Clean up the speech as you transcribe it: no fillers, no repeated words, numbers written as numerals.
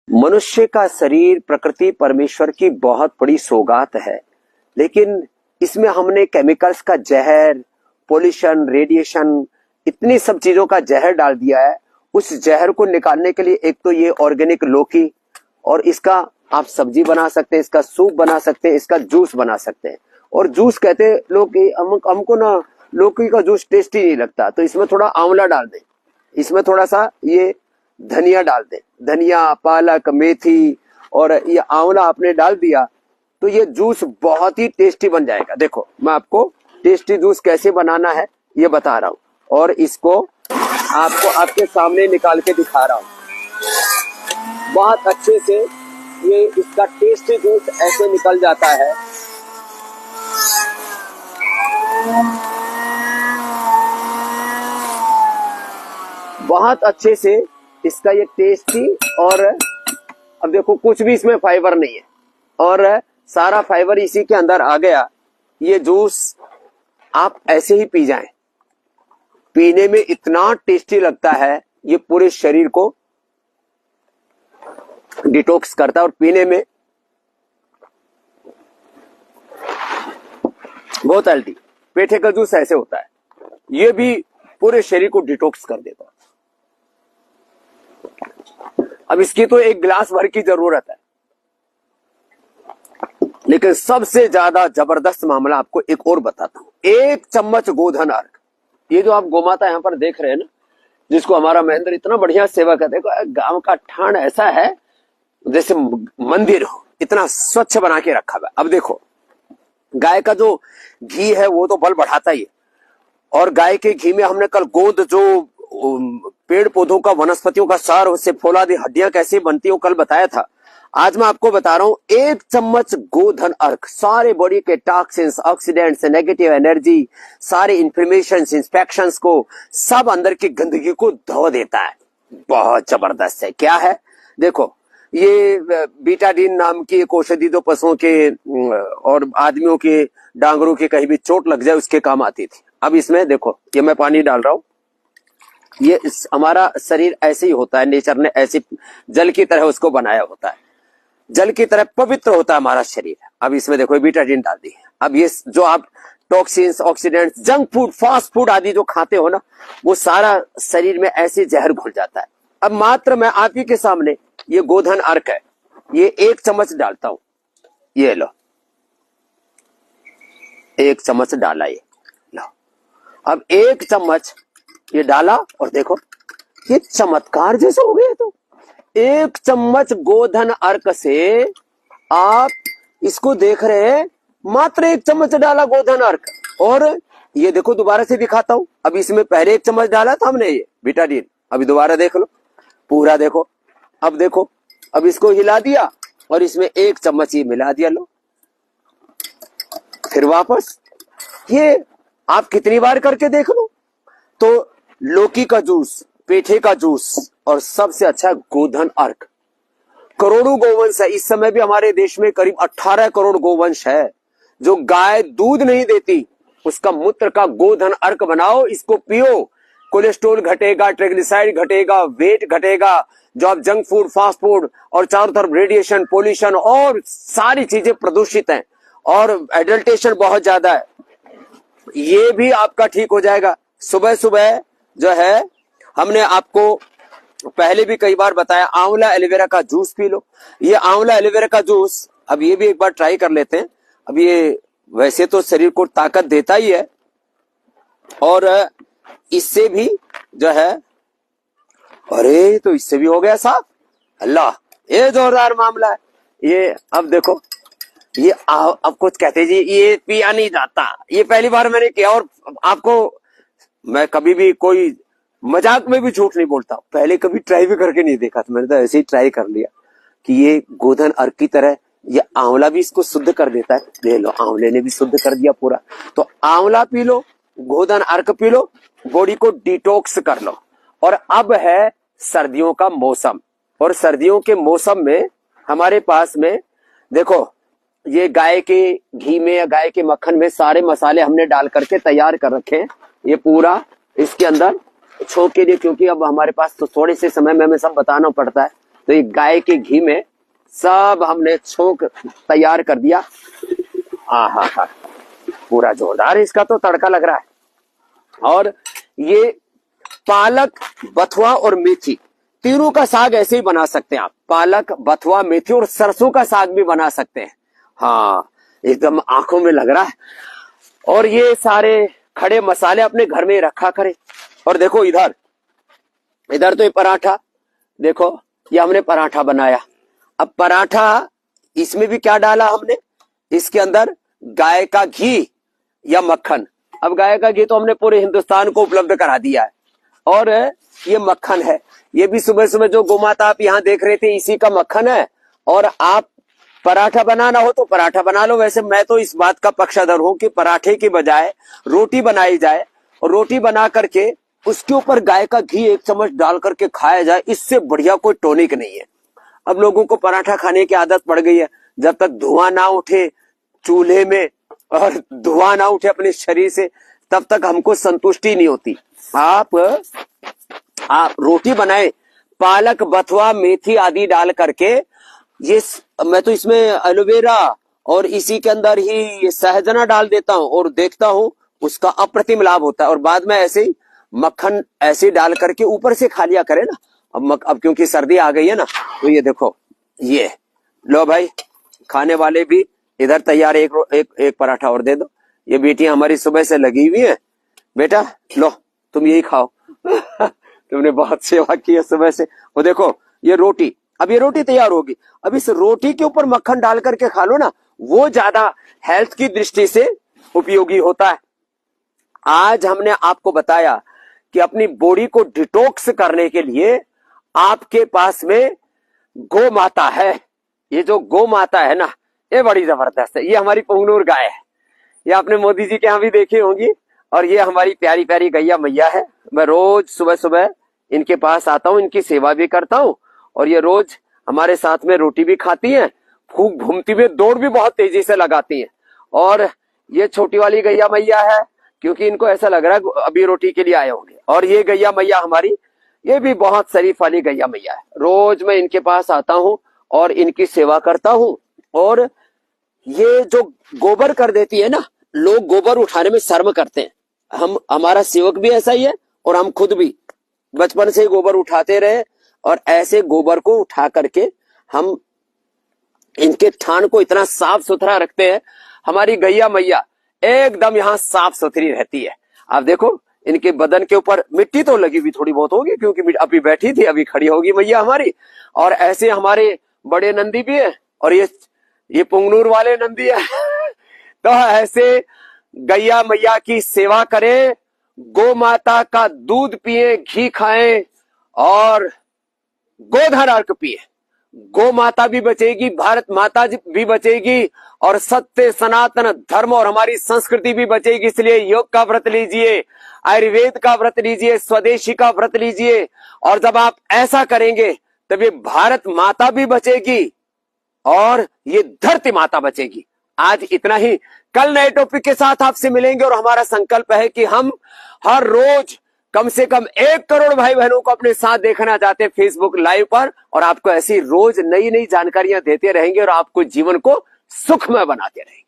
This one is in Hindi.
मनुष्य का शरीर प्रकृति परमेश्वर की बहुत बड़ी सौगात है, लेकिन इसमें हमने केमिकल्स का जहर, पोल्यूशन, रेडिएशन, इतनी सब चीजों का जहर डाल दिया है। उस जहर को निकालने के लिए एक तो ये ऑर्गेनिक लौकी, और इसका आप सब्जी बना सकते हैं, इसका सूप बना सकते हैं, इसका जूस बना सकते हैं। और जूस कहते हैं लोग, हमको ना लौकी का जूस टेस्टी नहीं लगता, तो इसमें थोड़ा आंवला डाल दें, इसमें थोड़ा सा ये धनिया डाल दें, धनिया, पालक, मेथी और ये आंवला आपने डाल दिया तो ये जूस बहुत ही टेस्टी बन जाएगा। देखो मैं आपको टेस्टी जूस कैसे बनाना है ये बता रहा हूँ, और इसको आपको आपके सामने निकाल के दिखा रहा हूँ। बहुत अच्छे से ये इसका टेस्टी जूस ऐसे निकल जाता है। बहुत अच्छे से इसका ये टेस्टी, और अब देखो कुछ भी इसमें फाइबर नहीं है और सारा फाइबर इसी के अंदर आ गया। ये जूस आप ऐसे ही पी जाएं, पीने में इतना टेस्टी लगता है, ये पूरे शरीर को डिटॉक्स करता है और पीने में बहुत हेल्दी। पेठे का जूस ऐसे होता है, ये भी पूरे शरीर को डिटॉक्स कर देता है। अब इसकी तो एक गिलास भर की जरूरत है, लेकिन सबसे ज्यादा जबरदस्त मामला आपको एक और बताता हूं। 1 चम्मच गोधन अर्क, ये जो आप गोमाता यहां पर देख रहे हैं ना, जिसको हमारा महेंद्र इतना बढ़िया सेवा करते हैं, गांव का ठाण ऐसा है जैसे मंदिर हो, इतना स्वच्छ बना के रखा हुआ। अब देखो गाय का जो घी है वो तो बल बढ़ाता ही है, और गाय के घी में हमने कल गोंद, जो पेड़ पौधों का, वनस्पतियों का सार, उससे फौलादी हड्डियां कैसे बनती है, कल बताया था। आज मैं आपको बता रहा हूं 1 चम्मच गोधन अर्क सारे बॉडी के टॉक्सिन्स, ऑक्सीडेंट्स, नेगेटिव एनर्जी, सारे इंफ्लेमेशन, इंस्पेक्शंस को, सब अंदर की गंदगी को धो देता है। बहुत जबरदस्त है। क्या है देखो, ये बीटाडीन नाम की एक औषधि जो पशुओं के और आदमियों के डांगरों के कहीं भी चोट लग जाए उसके काम आती थी। अब इसमें देखो ये मैं पानी डाल रहा हूं, ये हमारा शरीर ऐसे ही होता है, नेचर ने ऐसे जल की तरह उसको बनाया होता है, जल की तरह पवित्र होता है हमारा शरीर। अब इसमें देखो बीटाडीन डाल दी। अब ये जो आप toxins, oxidants, junk food, fast food आदि जो खाते हो ना, वो सारा शरीर में ऐसे जहर घुल जाता है। अब मात्र मैं आप ही के सामने ये गोधन अर्क है, ये 1 चम्मच डालता हूं, ये लो 1 चम्मच डाला, ये लो। अब 1 चम्मच ये डाला और देखो ये चमत्कार जैसा हो गया। तो 1 चम्मच गोधन अर्क से आप इसको देख रहे हैं, मात्र 1 चम्मच डाला गोधन अर्क, और ये देखो दोबारा से दिखाता हूं। अब इसमें पहले 1 चम्मच डाला था हमने ये बीटाडीन, अभी दोबारा देख लो पूरा, देखो अब देखो, अब इसको हिला दिया और इसमें 1 चम्मच ये मिला दिया, लो फिर वापस। ये आप कितनी बार करके देख लो। तो लौकी का जूस, पेठे का जूस, और सबसे अच्छा गोधन अर्क। करोड़ों गोवंश है, इस समय भी हमारे देश में करीब 18 करोड़ गोवंश है। जो गाय दूध नहीं देती उसका मूत्र का गोधन अर्क बनाओ, इसको पियो, कोलेस्ट्रॉल घटेगा, ट्राइग्लिसराइड घटेगा, वेट घटेगा। जो आप जंक फूड, फास्ट फूड और चारों तरफ रेडिएशन, पोल्यूशन और सारी चीजें प्रदूषित हैं, और एडल्टेशन बहुत ज्यादा है, ये भी आपका ठीक हो जाएगा। सुबह सुबह जो है हमने आपको पहले भी कई बार बताया, आंवला एलोवेरा का जूस पी लो। ये आंवला एलोवेरा का जूस अब ये भी एक बार ट्राई कर लेते हैं। अब ये वैसे तो शरीर को ताकत देता ही है, और इससे भी जो है, अरे तो इससे भी हो गया साफ। अल्लाह, ये जोरदार मामला है ये। अब देखो ये अब कुछ कहते जी ये पिया नहीं जाता, ये पहली बार मैंने किया, और आपको मैं कभी भी कोई मजाक में भी झूठ नहीं बोलता, पहले कभी ट्राई भी करके नहीं देखा था, मैंने तो ऐसे ही ट्राई कर लिया कि ये गोधन अर्क की तरह ये आंवला भी इसको शुद्ध कर देता है। ले लो, आंवले ने भी शुद्ध कर दिया पूरा। तो आंवला पी लो, गोधन अर्क पी लो, बॉडी को डिटॉक्स कर लो। और अब है सर्दियों का मौसम, और सर्दियों के मौसम में हमारे पास में देखो ये गाय के घी में या गाय के मक्खन में सारे मसाले हमने डाल करके तैयार कर रखे हैं। ये पूरा इसके अंदर छोंक के लिए, क्योंकि अब हमारे पास तो थोड़े से समय में हमें सब बताना पड़ता है, तो ये गाय के घी में सब हमने छोंक तैयार कर दिया। आहा, पूरा जोरदार इसका तो तड़का लग रहा है। और ये पालक, बथुआ और मेथी तीनों का साग ऐसे ही बना सकते हैं आप। पालक, बथुआ, मेथी और सरसों का साग भी बना सकते हैं। हाँ, एकदम आंखों में लग रहा है। और ये सारे खड़े मसाले अपने घर में रखा करें। और देखो इधर तो ये पराठा, देखो ये हमने पराठा बनाया। अब पराठा, इसमें भी क्या डाला हमने, इसके अंदर गाय का घी या मक्खन। अब गाय का घी तो हमने पूरे हिंदुस्तान को उपलब्ध करा दिया है, और ये मक्खन है, ये भी सुबह सुबह जो गोमाता आप यहाँ देख रहे थे इसी का मक्खन है। और आप पराठा बनाना हो तो पराठा बना लो। वैसे मैं तो इस बात का पक्षधर हूं कि पराठे की बजाय रोटी बनाई जाए, और रोटी बना करके उसके ऊपर गाय का घी 1 चम्मच डाल करके खाया जाए, इससे बढ़िया कोई टॉनिक नहीं है। अब लोगों को पराठा खाने की आदत पड़ गई है, जब तक धुआं ना उठे चूल्हे में और धुआं ना उठे अपने शरीर से, तब तक हमको संतुष्टि नहीं होती। आप रोटी बनाए, पालक, बथुआ, मेथी आदि डाल करके, ये मैं तो इसमें एलोवेरा और इसी के अंदर ही ये सहजना डाल देता हूं, और देखता हूं उसका अप्रतिम लाभ होता है। और बाद में ऐसे ही मक्खन ऐसे डाल करके ऊपर से खा लिया करे ना। अब क्योंकि सर्दी आ गई है ना, तो ये देखो, ये लो भाई, खाने वाले भी इधर तैयार। एक पराठा और दे दो। ये बेटियां हमारी सुबह से लगी हुई है। बेटा लो, तुम यही खाओ। तुमने बहुत सेवा की है सुबह से। वो देखो ये रोटी, अब ये रोटी तैयार होगी। अब इस रोटी के ऊपर मक्खन डाल करके खा लो ना, वो ज्यादा हेल्थ की दृष्टि से उपयोगी होता है। आज हमने आपको बताया कि अपनी बॉडी को डिटॉक्स करने के लिए आपके पास में गौ माता है। ये जो गौ माता है ना, ये बड़ी जबरदस्त है। ये हमारी पुंगनूर गाय है, ये आपने मोदी जी के यहाँ भी देखी होंगी। और ये हमारी प्यारी प्यारी गैया मैया है। मैं रोज सुबह सुबह इनके पास आता हूँ, इनकी सेवा भी करता हूँ, और ये रोज हमारे साथ में रोटी भी खाती हैं, खूब घूमती हुई, दौड़ भी बहुत तेजी से लगाती हैं। और ये छोटी वाली गैया मैया है, क्योंकि इनको ऐसा लग रहा है अभी रोटी के लिए आए होंगे। और ये गैया मैया हमारी, ये भी बहुत शरीफ वाली गैया मैया है। रोज मैं इनके पास आता हूँ और इनकी सेवा करता हूँ। और ये जो गोबर कर देती है ना, लोग गोबर उठाने में शर्म करते हैं। हमारा सेवक भी ऐसा ही है, और हम खुद भी बचपन से गोबर उठाते रहे, और ऐसे गोबर को उठा करके हम इनके थान को इतना साफ सुथरा रखते हैं। हमारी गैया मैया एकदम यहाँ साफ सुथरी रहती है। आप देखो इनके बदन के ऊपर मिट्टी तो लगी हुई थोड़ी बहुत होगी, क्योंकि अभी बैठी थी, अभी खड़ी होगी मैया हमारी। और ऐसे हमारे बड़े नंदी भी है, और ये पुंगनूर वाले नंदी है। तो ऐसे गैया मैया की सेवा करें, गौ माता का दूध पिए, घी खाएं, और गोधन अर्क पिए। गौ माता भी बचेगी, भारत माता भी बचेगी, और सत्य सनातन धर्म और हमारी संस्कृति भी बचेगी। इसलिए योग का व्रत लीजिए, आयुर्वेद का व्रत लीजिए, स्वदेशी का व्रत लीजिए। और जब आप ऐसा करेंगे तब ये भारत माता भी बचेगी और ये धरती माता बचेगी। आज इतना ही, कल नए टॉपिक के साथ आपसे मिलेंगे। और हमारा संकल्प है कि हम हर रोज कम से कम 1 करोड़ भाई बहनों को अपने साथ देखना चाहते हैं फेसबुक लाइव पर, और आपको ऐसी रोज नई नई जानकारियां देते रहेंगे, और आपको जीवन को सुखमय बनाते रहेंगे।